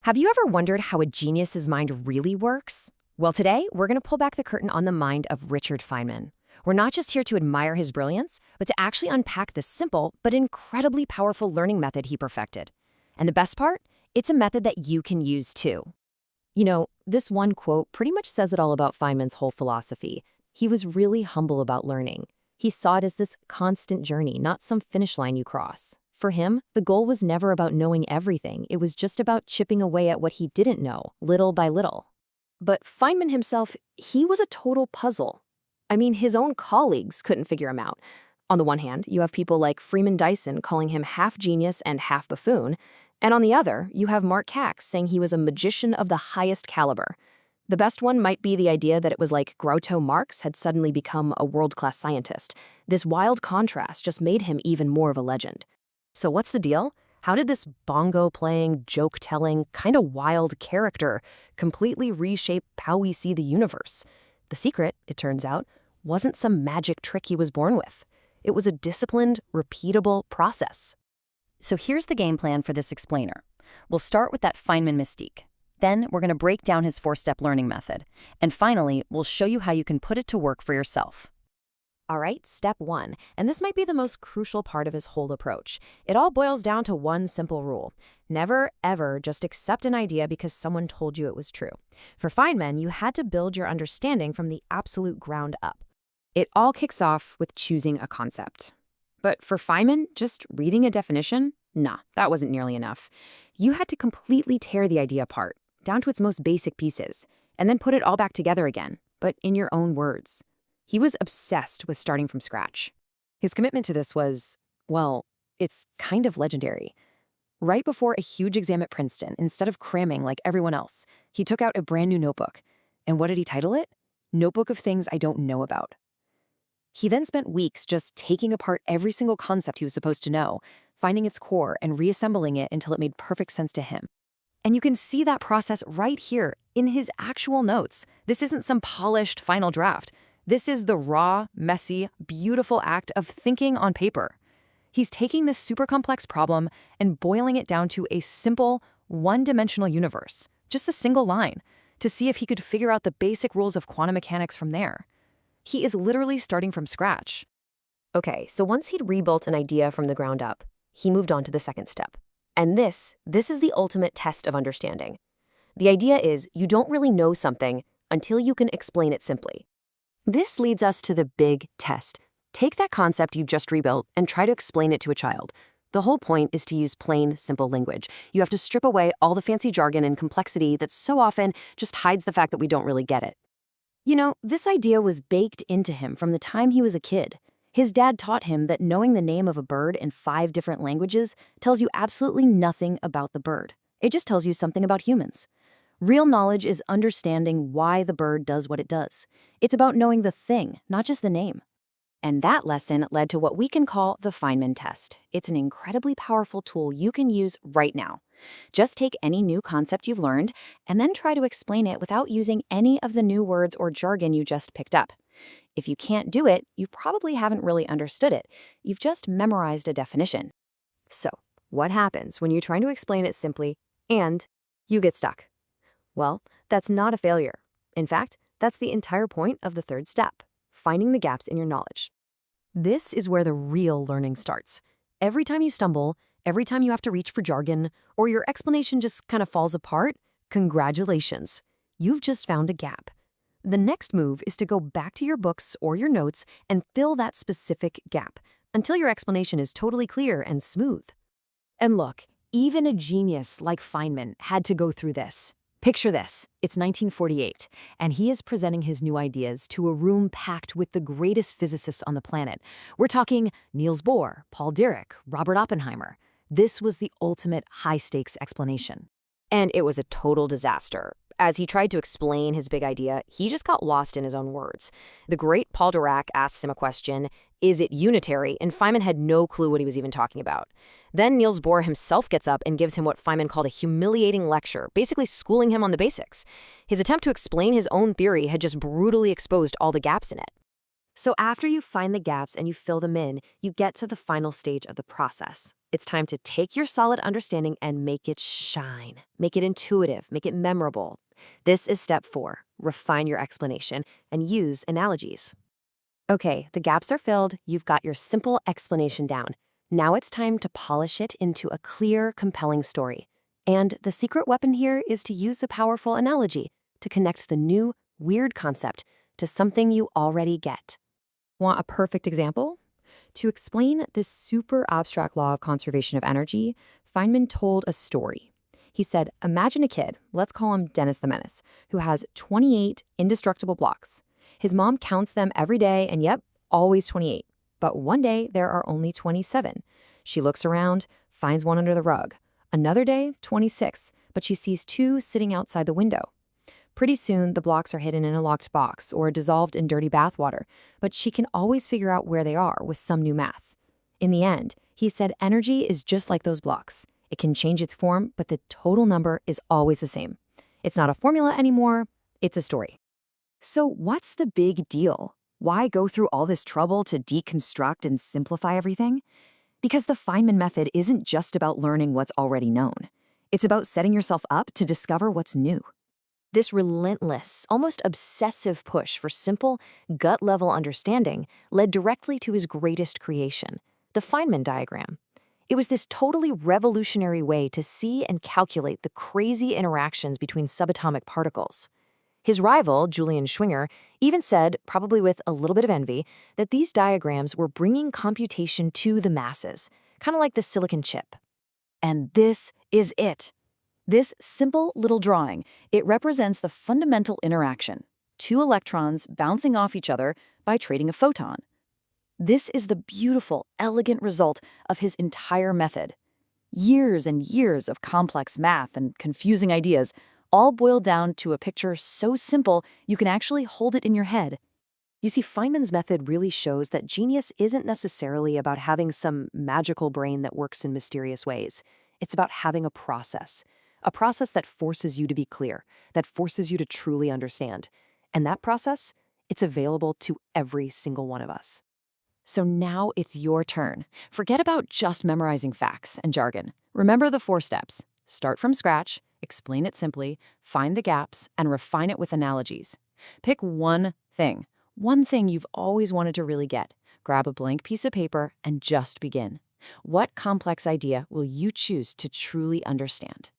Have you ever wondered how a genius's mind really works? Well, today, we're going to pull back the curtain on the mind of Richard Feynman. We're not just here to admire his brilliance, but to actually unpack the simple but incredibly powerful learning method he perfected. And the best part? It's a method that you can use too. This one quote pretty much says it all about Feynman's whole philosophy. He was really humble about learning. He saw it as this constant journey, not some finish line you cross. For him, the goal was never about knowing everything. It was just about chipping away at what he didn't know, little by little. But Feynman himself, he was a total puzzle. I mean, his own colleagues couldn't figure him out. On the one hand, you have people like Freeman Dyson calling him half genius and half buffoon, and on the other, you have Mark Cax saying he was a magician of the highest caliber. The best one might be the idea that it was like Groucho Marx had suddenly become a world-class scientist. This wild contrast just made him even more of a legend. So what's the deal? How did this bongo-playing, joke-telling, kind of wild character completely reshape how we see the universe? The secret, it turns out, wasn't some magic trick he was born with. It was a disciplined, repeatable process. So here's the game plan for this explainer. We'll start with that Feynman mystique. Then we're going to break down his 4-step learning method. And finally, we'll show you how you can put it to work for yourself. All right, step 1, and this might be the most crucial part of his whole approach. It all boils down to one simple rule. Never, ever just accept an idea because someone told you it was true. For Feynman, you had to build your understanding from the absolute ground up. It all kicks off with choosing a concept. But for Feynman, just reading a definition? Nah, that wasn't nearly enough. You had to completely tear the idea apart, down to its most basic pieces, and then put it all back together again, but in your own words. He was obsessed with starting from scratch. His commitment to this was, well, it's kind of legendary. Right before a huge exam at Princeton, instead of cramming like everyone else, he took out a brand new notebook. And what did he title it? Notebook of Things I Don't Know About. He then spent weeks just taking apart every single concept he was supposed to know, finding its core and reassembling it until it made perfect sense to him. And you can see that process right here in his actual notes. This isn't some polished final draft. This is the raw, messy, beautiful act of thinking on paper. He's taking this super complex problem and boiling it down to a simple, one-dimensional universe, just a single line, to see if he could figure out the basic rules of quantum mechanics from there. He is literally starting from scratch. Okay, so once he'd rebuilt an idea from the ground up, he moved on to the second step. And this is the ultimate test of understanding. The idea is you don't really know something until you can explain it simply. This leads us to the big test. Take that concept you just rebuilt and try to explain it to a child. The whole point is to use plain, simple language. You have to strip away all the fancy jargon and complexity that so often just hides the fact that we don't really get it. This idea was baked into him from the time he was a kid. His dad taught him that knowing the name of a bird in 5 different languages tells you absolutely nothing about the bird. It just tells you something about humans. Real knowledge is understanding why the bird does what it does. It's about knowing the thing, not just the name. And that lesson led to what we can call the Feynman test. It's an incredibly powerful tool you can use right now. Just take any new concept you've learned and then try to explain it without using any of the new words or jargon you just picked up. If you can't do it, you probably haven't really understood it. You've just memorized a definition. So, what happens when you try to explain it simply and you get stuck? Well, that's not a failure. In fact, that's the entire point of the third step, finding the gaps in your knowledge. This is where the real learning starts. Every time you stumble, every time you have to reach for jargon, or your explanation just kind of falls apart, congratulations. You've just found a gap. The next move is to go back to your books or your notes and fill that specific gap until your explanation is totally clear and smooth. And look, even a genius like Feynman had to go through this. Picture this, it's 1948, and he is presenting his new ideas to a room packed with the greatest physicists on the planet. We're talking Niels Bohr, Paul Dirac, Robert Oppenheimer. This was the ultimate high-stakes explanation. And it was a total disaster. As he tried to explain his big idea, he just got lost in his own words. The great Paul Dirac asks him a question, is it unitary? And Feynman had no clue what he was even talking about. Then Niels Bohr himself gets up and gives him what Feynman called a humiliating lecture, basically schooling him on the basics. His attempt to explain his own theory had just brutally exposed all the gaps in it. So after you find the gaps and you fill them in, you get to the final stage of the process. It's time to take your solid understanding and make it shine. Make it intuitive, make it memorable. This is step 4. Refine your explanation and use analogies. Okay, the gaps are filled. You've got your simple explanation down. Now it's time to polish it into a clear, compelling story. And the secret weapon here is to use a powerful analogy to connect the new, weird concept to something you already get. Want a perfect example? To explain this super abstract law of conservation of energy, Feynman told a story. He said, imagine a kid, let's call him Dennis the Menace, who has 28 indestructible blocks. His mom counts them every day, and yep, always 28. But one day, there are only 27. She looks around, finds one under the rug. Another day, 26, but she sees 2 sitting outside the window. Pretty soon, the blocks are hidden in a locked box or dissolved in dirty bathwater, but she can always figure out where they are with some new math. In the end, he said energy is just like those blocks. It can change its form, but the total number is always the same. It's not a formula anymore, it's a story. So what's the big deal? Why go through all this trouble to deconstruct and simplify everything? Because the Feynman method isn't just about learning what's already known. It's about setting yourself up to discover what's new. This relentless, almost obsessive push for simple, gut-level understanding led directly to his greatest creation, the Feynman diagram. It was this totally revolutionary way to see and calculate the crazy interactions between subatomic particles. His rival, Julian Schwinger, even said, probably with a little bit of envy, that these diagrams were bringing computation to the masses, kind of like the silicon chip. And this is it. This simple little drawing, it represents the fundamental interaction, 2 electrons bouncing off each other by trading a photon. This is the beautiful, elegant result of his entire method. Years and years of complex math and confusing ideas all boil down to a picture so simple you can actually hold it in your head. You see, Feynman's method really shows that genius isn't necessarily about having some magical brain that works in mysterious ways. It's about having a process that forces you to be clear, that forces you to truly understand. And that process, it's available to every single one of us. So now it's your turn. Forget about just memorizing facts and jargon. Remember the 4 steps. Start from scratch, explain it simply, find the gaps, and refine it with analogies. Pick one thing you've always wanted to really get. Grab a blank piece of paper and just begin. What complex idea will you choose to truly understand?